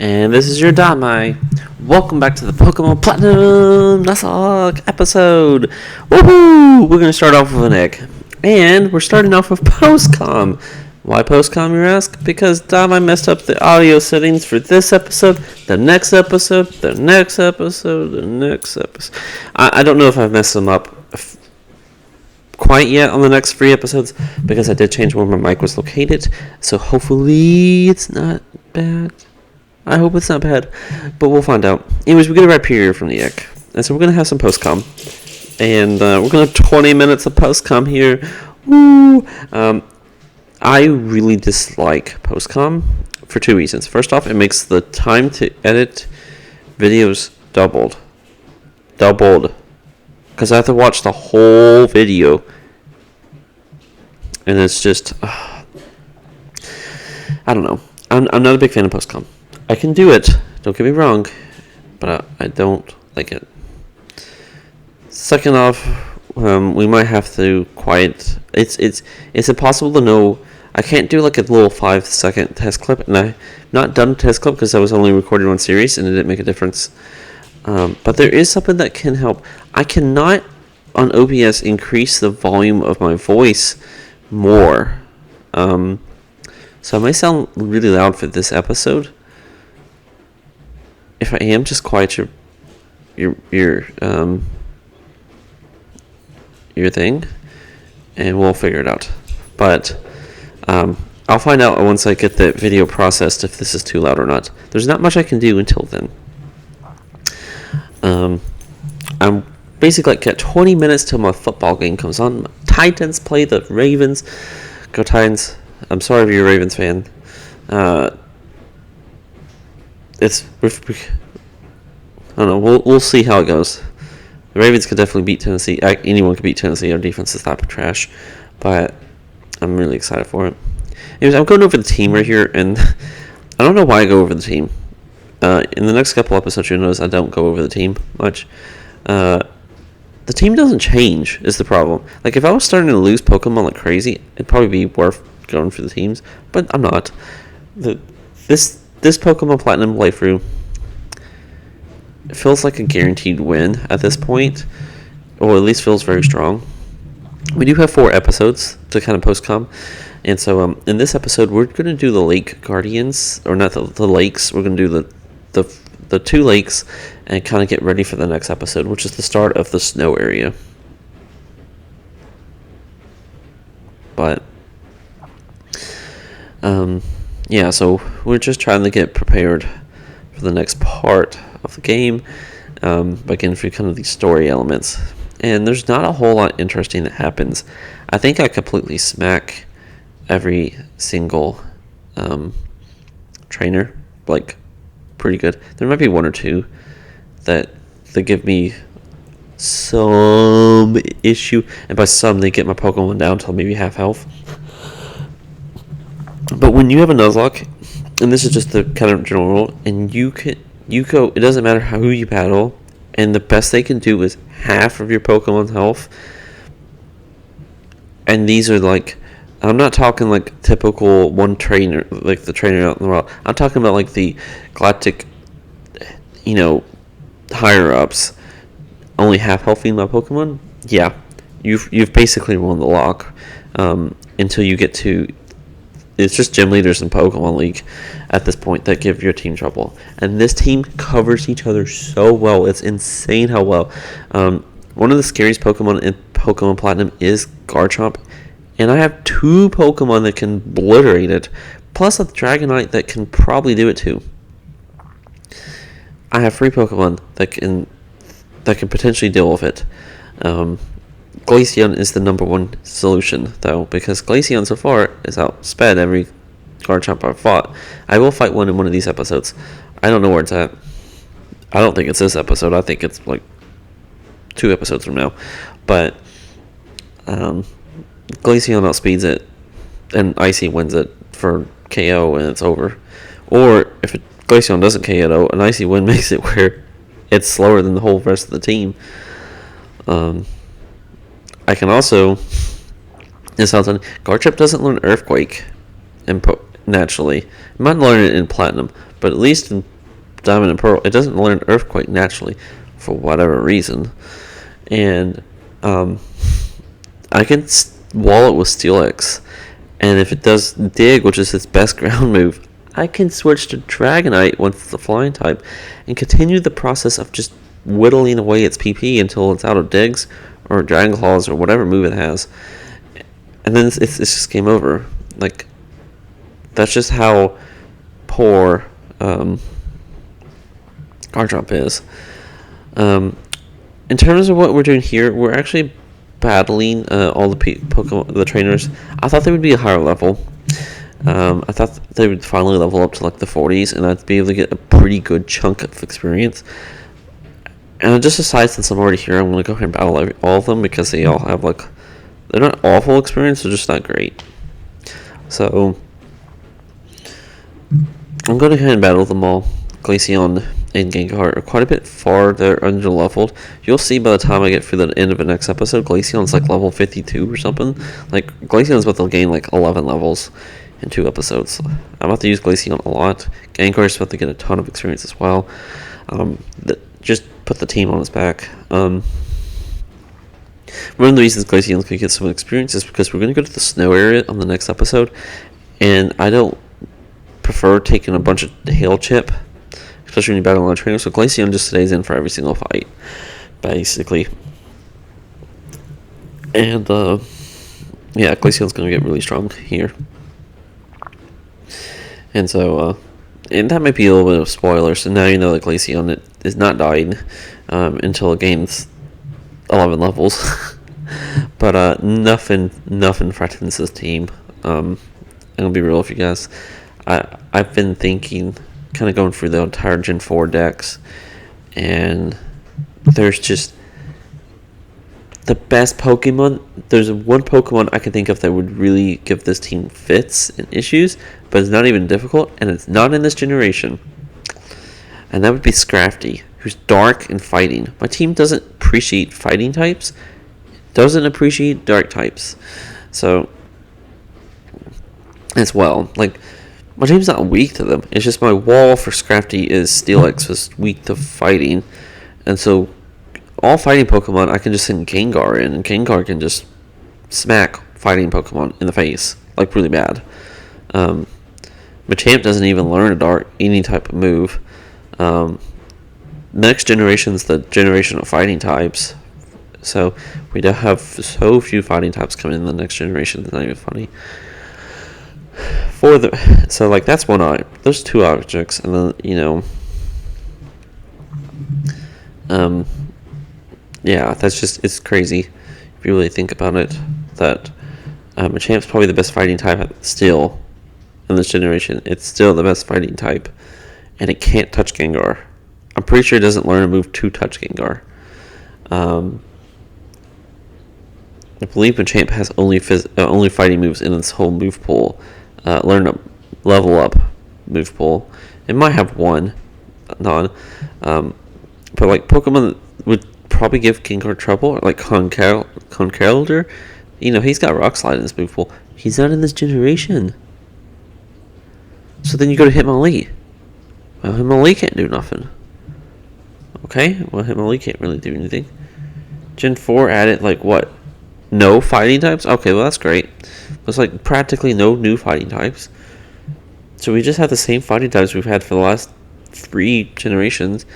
And this is your Damai. Welcome back to the Pokemon Platinum NUZLOCKE episode. Woohoo! We're going to start off with an egg. And we're starting off with Postcom. Why Postcom, you ask? Because Damai messed up the audio settings for this episode, the next episode, the next episode, the next episode. I don't know if I've messed them up quite yet on the next 3 episodes, because I did change where my mic was located. So hopefully it's not bad. I hope it's not bad, but we'll find out. Anyways, we get a Rhyperior from the egg, and so we're going to have some post-com. And we're going to have 20 minutes of post-com here. Woo! I really dislike post-com for 2 reasons. First off, it makes the time to edit videos doubled. Because I have to watch the whole video. And it's just... I don't know. I'm not a big fan of post-com. I can do it, don't get me wrong, but I don't like it. Second off, we might have to quiet. It's impossible to know. I can't do like a little 5-second test clip, and I've not done a test clip because I was only recording one series and it didn't make a difference. But there is something that can help. I cannot on OBS increase the volume of my voice more. So I may sound really loud for this episode. If I am, just quiet your thing, and we'll figure it out. But I'll find out once I get the video processed if this is too loud or not. There's not much I can do until then. I'm basically like at 20 minutes till my football game comes on. Titans play the Ravens. Go Titans. I'm sorry if you're a Ravens fan. I don't know. We'll see how it goes. The Ravens could definitely beat Tennessee. Anyone could beat Tennessee. Our defense is that trash, but I'm really excited for it. Anyways, I'm going over the team right here, and I don't know why I go over the team. In the next couple episodes, you'll notice I don't go over the team much. The team doesn't change is the problem. Like if I was starting to lose Pokemon like crazy, it'd probably be worth going for the teams, but I'm not. This Pokemon Platinum playthrough, it feels like a guaranteed win at this point, or at least feels very strong. We do have 4 episodes to kind of post-com, and so in this episode we're going to do the Lake Guardians, or not the lakes. We're going to do the 2 lakes and kind of get ready for the next episode, which is the start of the snow area. But yeah, so we're just trying to get prepared for the next part of the game, by getting through kind of these story elements. And there's not a whole lot interesting that happens. I think I completely smack every single trainer, like, pretty good. There might be 1 or 2 that give me some issue, and by some, they get my Pokemon down to maybe half health. But when you have a Nuzlocke, and this is just the kind of general rule, and you go, it doesn't matter who you battle, and the best they can do is half of your Pokemon's health. And these are like, I'm not talking like typical one trainer, like the trainer out in the world. I'm talking about like the Galactic, higher ups, only half healthing my Pokemon. Yeah, you've basically won the lock, until you get to. It's just gym leaders in Pokemon League at this point that give your team trouble. And this team covers each other so well. It's insane how well. One of the scariest Pokemon in Pokemon Platinum is Garchomp. And I have 2 Pokemon that can obliterate it. Plus a Dragonite that can probably do it too. I have 3 Pokemon that can potentially deal with it. Glaceon is the number 1 solution, though, because Glaceon so far is outsped every Garchomp I've fought. I will fight one in one of these episodes. I don't know where it's at. I don't think it's this episode. I think it's like 2 episodes from now. But Glaceon outspeeds it, and Icy wins it for KO, and it's over. Or if Glaceon doesn't KO, an Icy win makes it where it's slower than the whole rest of the team. I can also, Garchomp doesn't learn Earthquake naturally. It might learn it in Platinum, but at least in Diamond and Pearl, it doesn't learn Earthquake naturally for whatever reason. And I can wall it with Steelix. And if it does Dig, which is its best ground move, I can switch to Dragonite once it's a flying type and continue the process of just whittling away its PP until it's out of Digs or Dragon Claws or whatever move it has. And then it's just game over. Like, that's just how poor Garchomp is. In terms of what we're doing here, we're actually battling all the Pokemon, the trainers. I thought they would be a higher level. I thought they would finally level up to like the 40s, and I'd be able to get a pretty good chunk of experience. And I just decided, since I'm already here, I'm going to go ahead and battle all of them, because they all have like, they're not awful experience, they're just not great. So I'm going to go ahead and battle them all. Glaceon and Gengar are quite a bit farther under leveled. You'll see by the time I get through the end of the next episode, Glaceon's like level 52 or something. Like, Glaceon's about to gain like 11 levels in 2 episodes. I'm about to use Glaceon a lot. Gengar's about to get a ton of experience as well. Just put the team on his back. One of the reasons Glaceon's going to get some experience is because we're going to go to the snow area on the next episode, and I don't prefer taking a bunch of hail chip, especially when you battle on a trainer. So Glaceon just stays in for every single fight, basically. And yeah, Glaceon's going to get really strong here. And so, and that might be a little bit of spoilers. So now you know that Glaceon is not dying until it gains 11 levels. But nothing threatens this team. I'll be real with you guys. I've been thinking, kind of going through the entire Gen 4 decks, and there's just the best Pokemon. There's one Pokemon I can think of that would really give this team fits and issues, but it's not even difficult, and it's not in this generation. And that would be Scrafty, who's dark and fighting. My team doesn't appreciate fighting types, doesn't appreciate dark types. So, as well, like, my team's not weak to them. It's just my wall for Scrafty is Steelix was weak to fighting. And so, all fighting Pokemon, I can just send Gengar in, and Gengar can just smack fighting Pokemon in the face, like, really bad. Machamp doesn't even learn any type of move. Next generation's the generation of fighting types. So, we don't have so few fighting types coming in the next generation. It's not even funny. So like, that's one there's 2 objects, and then, you know, yeah, that's just, it's crazy if you really think about it, that Machamp's probably the best fighting type still in this generation. It's still the best fighting type, and it can't touch Gengar. I'm pretty sure it doesn't learn a move to touch Gengar. I believe Machamp has only fighting moves in its whole move pool. Level up move pool. It might have one, but like, Pokemon that would probably give Gengar trouble, like Conkeldurr. You know, he's got Rock Slide in his move pool. He's not in this generation. So then you go to Hitmonlee. Well, Hitmonlee can't do nothing. Okay, well, Hitmonlee can't really do anything. Gen 4 added, like, what? No fighting types? Okay, well, that's great. There's like practically no new fighting types. So we just have the same fighting types we've had for the last 3 generations.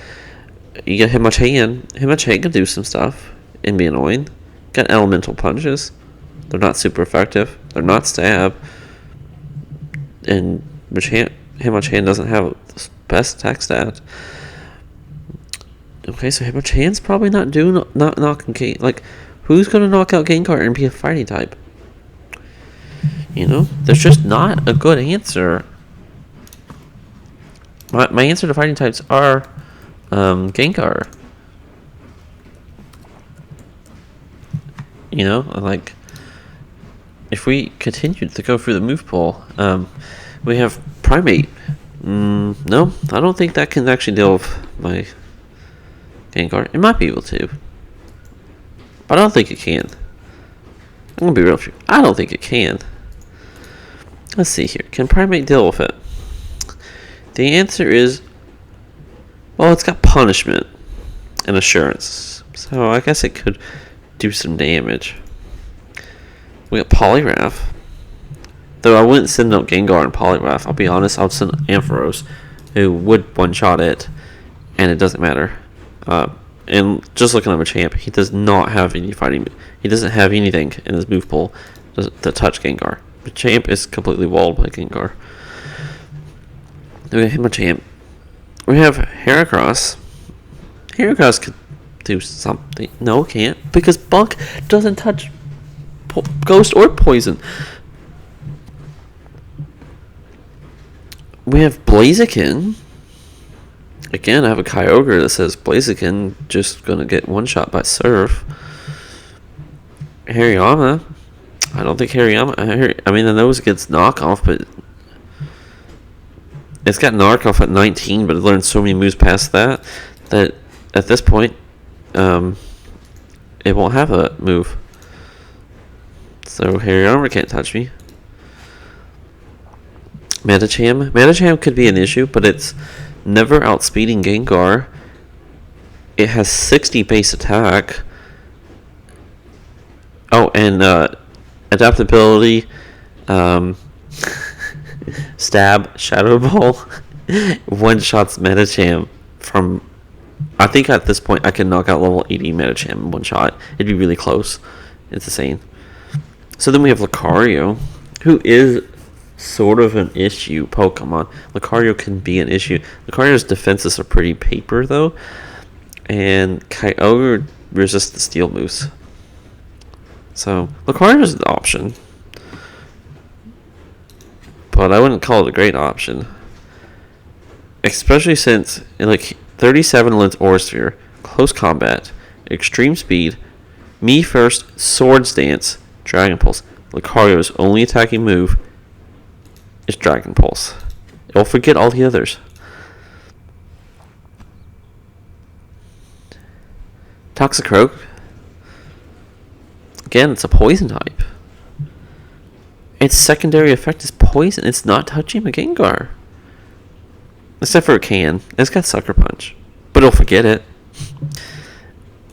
You get Hitmonchan. Hitmonchan can do some stuff and be annoying. Got elemental punches. They're not super effective. They're not stab. And Hitmonchan doesn't have the best attack stat. Okay, so Hitmonchan's probably not knocking like, who's gonna knock out Gengar and be a fighting type? You know, there's just not a good answer. My answer to fighting types are Gengar. You know, like, if we continue to go through the move pool, we have Primate. No, I don't think that can actually deal with my Gengar. It might be able to, but I don't think it can. I'm gonna be real with you. I don't think it can. Let's see here. Can Primate deal with it? The answer is, well, it's got punishment and assurance. So I guess it could do some damage. We got Polygraph. Though I wouldn't send out Gengar and Polygraph. I'll be honest, I would send Ampharos, who would one-shot it, and it doesn't matter. And just looking at Machamp, he does not have any fighting. He doesn't have anything in his move pool to touch Gengar. Machamp is completely walled by Gengar. We have Machamp. We have Heracross. Heracross could do something. No, it can't, because Bunk doesn't touch Ghost or Poison. We have Blaziken. Again, I have a Kyogre that says Blaziken just gonna get one shot by Surf. Hariyama. I don't think Hariyama. I mean, I know it gets knockoff, but it's got knockoff at 19, but it learned so many moves past that at this point, it won't have a move. So Hariyama can't touch me. Medicham could be an issue, but it's never outspeeding Gengar. It has 60 base attack. Oh, and adaptability, stab, Shadow Ball, one shots Medicham from. I think at this point I can knock out level 80 Medicham in one shot. It'd be really close. It's insane. So then we have Lucario, who is sort of an issue Pokemon. Lucario can be an issue. Lucario's defenses are pretty paper though, and Kyogre resists the steel moves. So Lucario is an option, but I wouldn't call it a great option, especially since 37 lens Aura Sphere, close combat, extreme speed, me first, Swords Dance, Dragon Pulse. Lucario's only attacking move is Dragon Pulse. It'll forget all the others. Toxicroak. Again, it's a poison type. Its secondary effect is poison. It's not touching a Gengar. Except for it can. It's got Sucker Punch. But it'll forget it.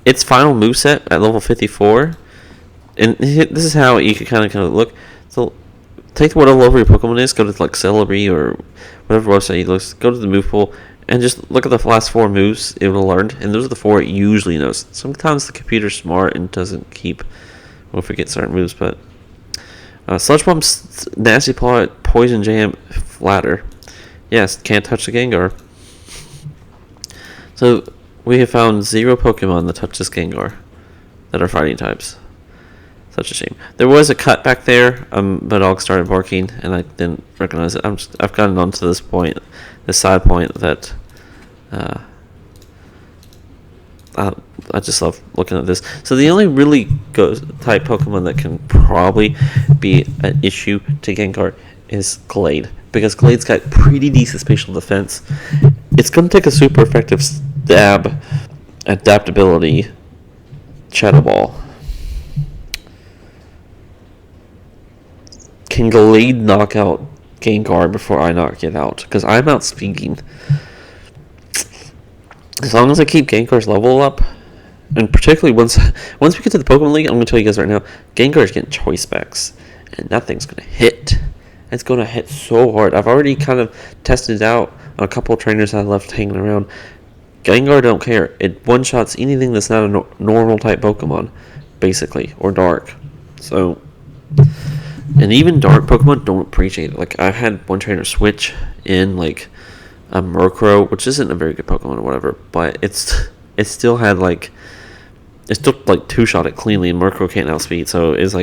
Its final moveset at level 54. And this is how you can kind of look. So take what a level your Pokemon is. Go to Celebi or whatever website you look. Go to the move pool. And just look at the last 4 moves it will learn. And those are the 4 it usually knows. Sometimes the computer's smart and doesn't will forget certain moves. But Sludge Bomb, Nasty Paw, Poison Jam, Flatter. Yes, can't touch the Gengar. So we have found 0 Pokemon that touch this Gengar that are fighting types. Such a shame. There was a cut back there, but Dog started barking, and I didn't recognize it. I've gotten onto this side point that I just love looking at this. So the only really type Pokemon that can probably be an issue to Gengar is Glade, because Glade's got pretty decent spatial defense. It's going to take a super effective stab, adaptability, Shadow Ball. Can Glade knock out Gengar before I knock it out? Because I'm outspeeding. As long as I keep Gengar's level up, and particularly once we get to the Pokemon League, I'm going to tell you guys right now, Gengar is getting choice specs, and that thing's going to hit. It's going to hit so hard. I've already kind of tested it out on a couple of trainers I left hanging around. Gengar don't care. It one-shots anything that's not a normal type Pokemon, basically, or dark. So, and even dark Pokemon don't appreciate it. I've had one trainer switch in a Murkrow, which isn't a very good Pokemon or whatever, but it still had two-shot it cleanly, and Murkrow can't outspeed, so it's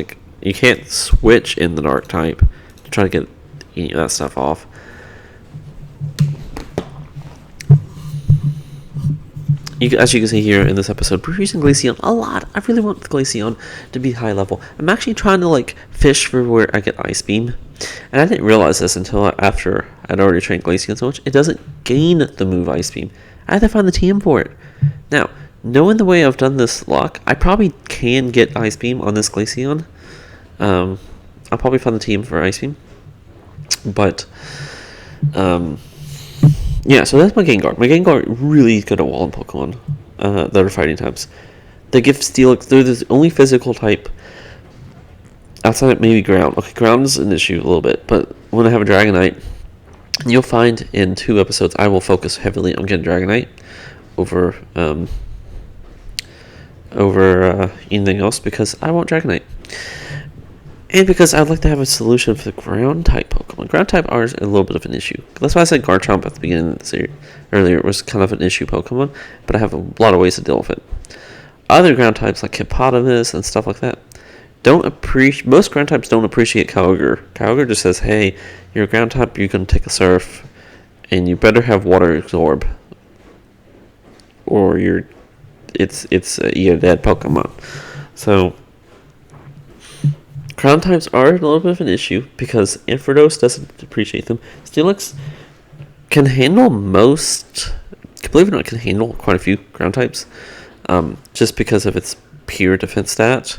you can't switch in the dark type to try to get any of that stuff off. As you can see here in this episode, we're using Glaceon a lot. I really want the Glaceon to be high level. I'm actually trying to fish for where I get Ice Beam, and I didn't realize this until after I'd already trained Glaceon so much. It doesn't gain the move Ice Beam. I have to find the TM for it. Now, knowing the way I've done this lock, I probably can get Ice Beam on this Glaceon. I'll probably find the TM for Ice Beam, but Yeah, so that's my Gengar. My Gengar really good at walling Pokemon that are fighting types. They give Steelix. They're the only physical type outside of maybe ground. Okay, ground is an issue a little bit, but when I have a Dragonite, you'll find in 2 episodes I will focus heavily on getting Dragonite over anything else because I want Dragonite. And because I'd like to have a solution for the ground type Pokemon. Ground type are a little bit of an issue. That's why I said Garchomp at the beginning of the series earlier. It was kind of an issue Pokemon, but I have a lot of ways to deal with it. Other ground types like Hippopotamus and stuff like that most ground types don't appreciate Kyogre. Kyogre just says, "Hey, you're a ground type. You're gonna take a surf, and you better have water absorb, or you're a dead Pokemon." So ground types are a little bit of an issue because Ampharos doesn't appreciate them. Steelix can handle believe it or not, can handle quite a few ground types, just because of its pure defense stat.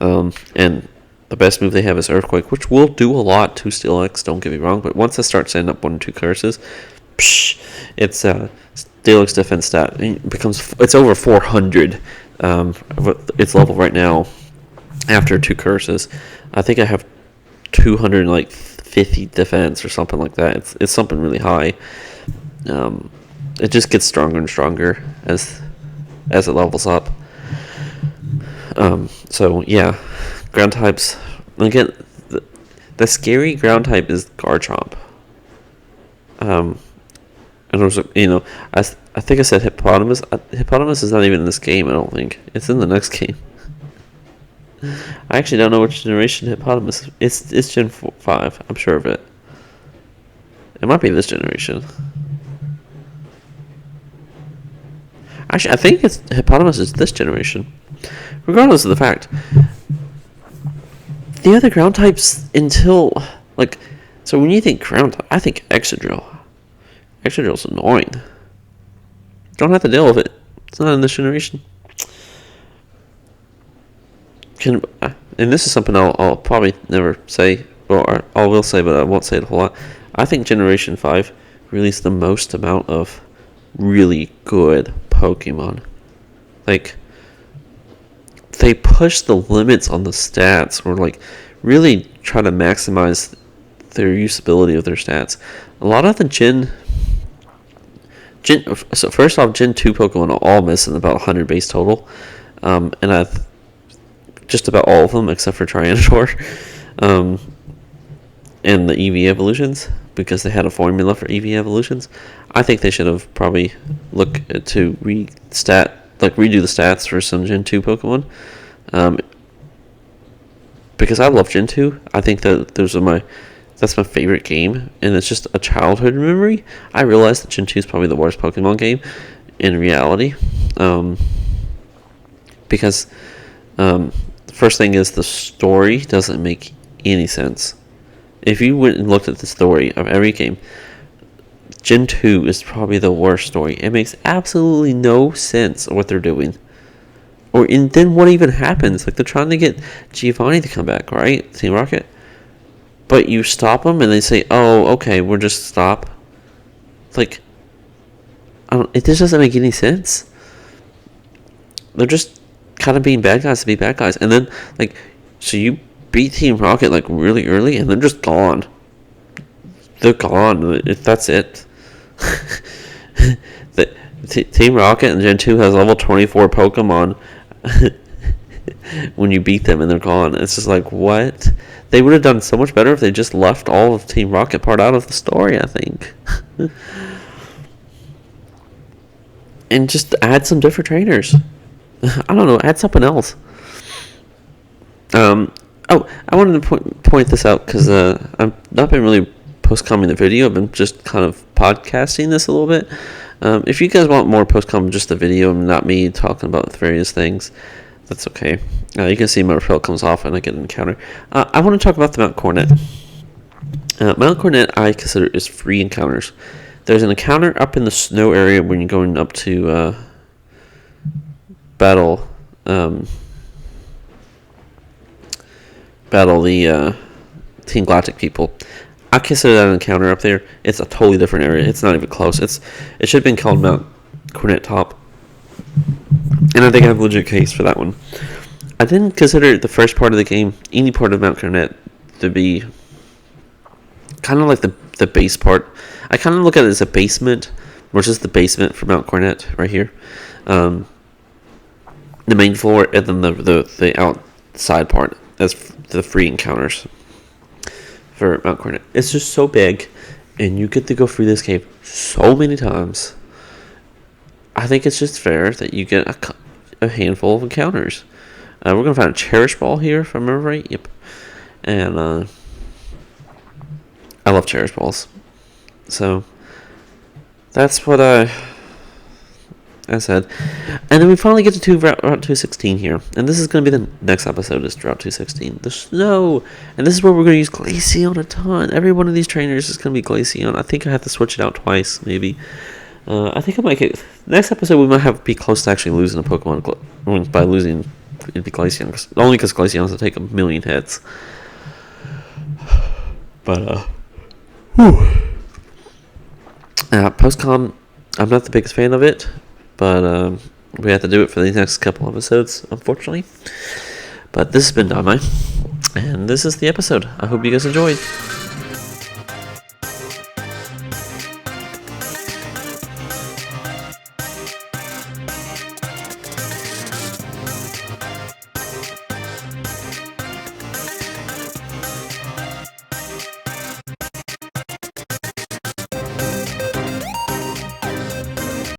And the best move they have is Earthquake, which will do a lot to Steelix, don't get me wrong, but once I start setting up 1 or 2 curses, it's Steelix defense stat it's over 400 its level right now after 2 curses. I think I have 250 defense or something like that. It's something really high. It just gets stronger and stronger as it levels up. So yeah, ground types. Again, the scary ground type is Garchomp. And also, I think I said Hippopotamus. Hippopotamus is not even in this game. I don't think it's in the next game. I actually don't know which generation Hippopotamus is. It's Gen 5. I'm sure of it. It might be this generation. Actually, I think Hippopotamus is this generation. Regardless of the fact, the other ground types so when you think ground type, I think Excadrill. Excadrill's annoying. Don't have to deal with it. It's not in this generation. And this is something I'll probably never say, or I will say, but I won't say it a whole lot. I think Generation 5 released the most amount of really good Pokemon. They push the limits on the stats, or really try to maximize their usability of their stats. A lot of the so first off, Gen 2 Pokemon are all missing about 100 base total, and I've just about all of them except for Tyranitar, and the EV evolutions, because they had a formula for EV evolutions. I think they should have probably looked to redo the stats for some Gen 2 Pokemon, because I love Gen 2. I think that that's my favorite game, and it's just a childhood memory. I realize that Gen 2 is probably the worst Pokemon game in reality, because the first thing is the story doesn't make any sense. If you went and looked at the story of every game, Gen 2 is probably the worst story. It makes absolutely no sense what they're doing. And then what even happens? They're trying to get Giovanni to come back, right? Team Rocket? But you stop them and they say, "Oh, okay, we'll just stop." It just doesn't make any sense. They're just kind of being bad guys to be bad guys. And then, so you beat Team Rocket, really early, and they're just gone. They're gone. That's it. Team Rocket and Gen 2 has level 24 Pokemon when you beat them, and they're gone. It's just what? They would have done so much better if they just left all of Team Rocket part out of the story, I think. And just add some different trainers. I don't know, add something else. I wanted to point this out because I've not been really post-comming the video. I've been just kind of podcasting this a little bit. If you guys want more post-com, just the video and not me talking about various things, that's okay. You can see my repel comes off and I get an encounter. I want to talk about the Mount Coronet. Mount Coronet I consider is free encounters. There's an encounter up in the snow area when you're going up to battle the Team Galactic people. I consider that an encounter up there. It's a totally different area. It's not even close. It should have been called Mount Cornet Top. And I think I have a legit case for that one. I didn't consider the first part of the game, any part of Mount Cornet, to be kind of like the base part. I kind of look at it as a basement versus the basement for Mount Cornet right here. The main floor and then the outside part as the free encounters for Mount Cornet. It's just so big, and you get to go through this cave so many times. I think it's just fair that you get a handful of encounters. We're going to find a Cherish Ball here, if I remember right. Yep. And I love Cherish Balls. So, that's what I said. And then we finally get to Route 216 here. And this is going to be the next episode, is Route 216. The snow. And this is where we're going to use Glaceon a ton. Every one of these trainers is going to be Glaceon. I think I have to switch it out twice, maybe. I think I might get... Next episode, we might be close to actually losing a Pokemon. By losing, it'd be Glaceon. Only because Glaceon has to take 1,000,000 hits. But, Postcom, I'm not the biggest fan of it. But, we have to do it for the next couple episodes, unfortunately. But this has been Dame. And this is the episode. I hope you guys enjoyed.